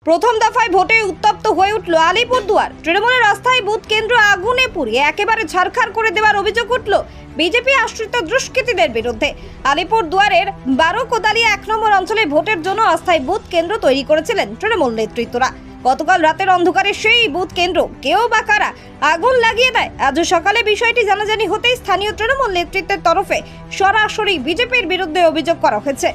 প্রথম দফায় ভোটে উত্তপ্ত হয়ে উঠল আলিপুরদুয়ার। তৃণমূলের অস্থায়ী বুথ কেন্দ্র আগুনে পুড়িয়ে একেবারে ছারখার করে দেওয়ার অভিযোগ উঠল বিজেপি আশ্রিত দুষ্কৃতীদের বিরুদ্ধে। আলিপুরদুয়ারের 12 কোদালিয়া 1 নম্বর অঞ্চলে ভোটের জন্য অস্থায়ী বুথ কেন্দ্র তৈরি করেছিলেন তৃণমূল নেতৃত্বরা। গতকাল রাতের অন্ধকারে সেই বুথ কেন্দ্র কেউ বা কারা আগুন লাগিয়ে দেয়। আজ সকালে বিষয়টি জানাজানি হতেই স্থানীয় তৃণমূল নেতৃত্বের তরফে সরাসরি বিজেপির বিরুদ্ধে অভিযোগ করা হয়েছে।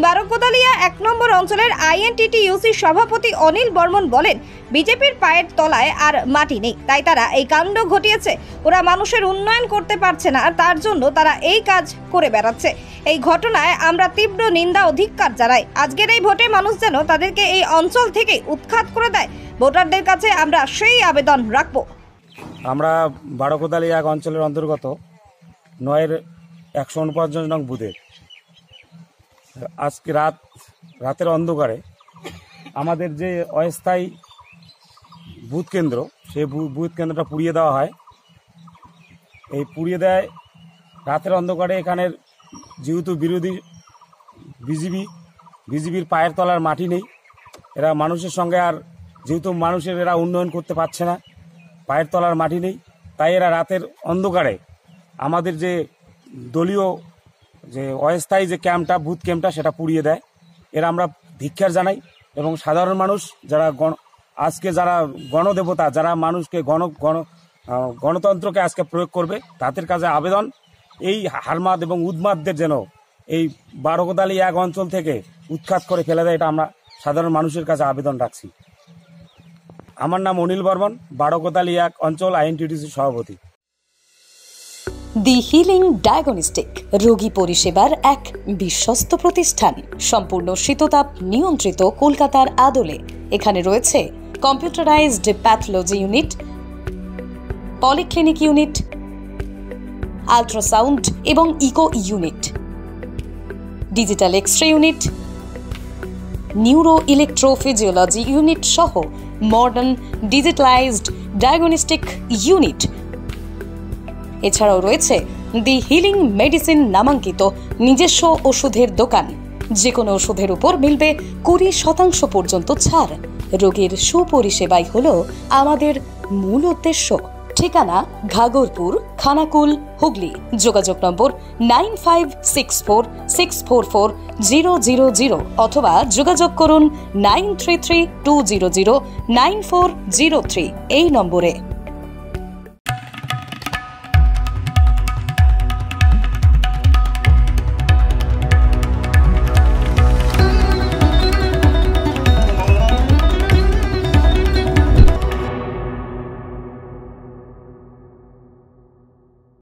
12 কোদালিয়া 1 নম্বর অঞ্চলের INTTUC সভাপতি অনিল বর্মন বলেন, বিজেপির পায়ের তলায় আর মাটি নেই, তাই তারা এই কাণ্ড ঘটিয়েছে। ওরা মানুষের উন্নয়ন করতে পারছে না, আর তার জন্য তারা এই কাজ করে বেড়াচ্ছে। এই ঘটনায় আমরা তীব্র নিন্দা ও ধিক্কার জানাই। আজকের এই ভোটে মানুষ যেন তাদেরকে এই অঞ্চল থেকে উৎখাত করে দেয়, ভোটারদের কাছে আমরা সেই আবেদন রাখবো। আমরা 12 কোদালিয়া 1 অঞ্চলের অন্তর্গত 9-এর 149 নং বুথে আজকে রাতের অন্ধকারে আমাদের যে অস্থায়ী বুথ কেন্দ্র, সেই বুথ কেন্দ্রটা পুড়িয়ে দেওয়া হয়। এই পুড়িয়ে দেয় রাতের অন্ধকারে। এখানের যেহেতু বিরোধী বিজেপির পায়ের তলার মাটি নেই, এরা মানুষের সঙ্গে আর যেহেতু মানুষের এরা উন্নয়ন করতে পারছে না, পায়ের তলার মাটি নেই, তাই এরা রাতের অন্ধকারে আমাদের যে দলীয় যে অস্থায়ী যে ক্যাম্পটা, বুথ ক্যাম্পটা, সেটা পুড়িয়ে দেয়। এরা আমরা ধিক্কার জানাই এবং সাধারণ মানুষ যারা আজকে যারা গণদেবতা, যারা মানুষকে গণতন্ত্রকে আজকে প্রয়োগ করবে, তাদের কাছে আবেদন এই হারমাদ এবং উদ্মাদদের যেন এই 12 কোদালিয়া 1 অঞ্চল থেকে উৎখাত করে ফেলে দেয়। এটা আমরা সাধারণ মানুষের কাছে আবেদন রাখছি। আমার নাম অনিল বর্মন, 12 কোদালিয়া 1 অঞ্চল INTTUC সভাপতি। দি হিলিং ডায়াগনস্টিক রোগী পরিষেবার এক বিশ্বস্ত প্রতিষ্ঠান, সম্পূর্ণ শীততাপ নিয়ন্ত্রিত, কলকাতার আদলে। এখানে রয়েছে computerised pathology unit, polyclinic unit, ultrasound এবং echo unit, digital x-ray unit, neuro electrophysiology unit সহ মডার্ন ডিজিটালাইজড ডায়াগনস্টিক ইউনিট। এছাড়াও রয়েছে দি হিলিং মেডিসিন নামাঙ্কিত নিজস্ব ওষুধের দোকান। যে কোনো ওষুধের উপর মিলবে 20% পর্যন্ত ছাড়। রোগীর সুপরিষেবাই হলো আমাদের মূল উদ্দেশ্য। ঠিকানা ঘাগরপুর, খানাকুল, হুগলি। যোগাযোগ নম্বর 9564644000 অথবা যোগাযোগ করুন 9332009403 এই নম্বরে।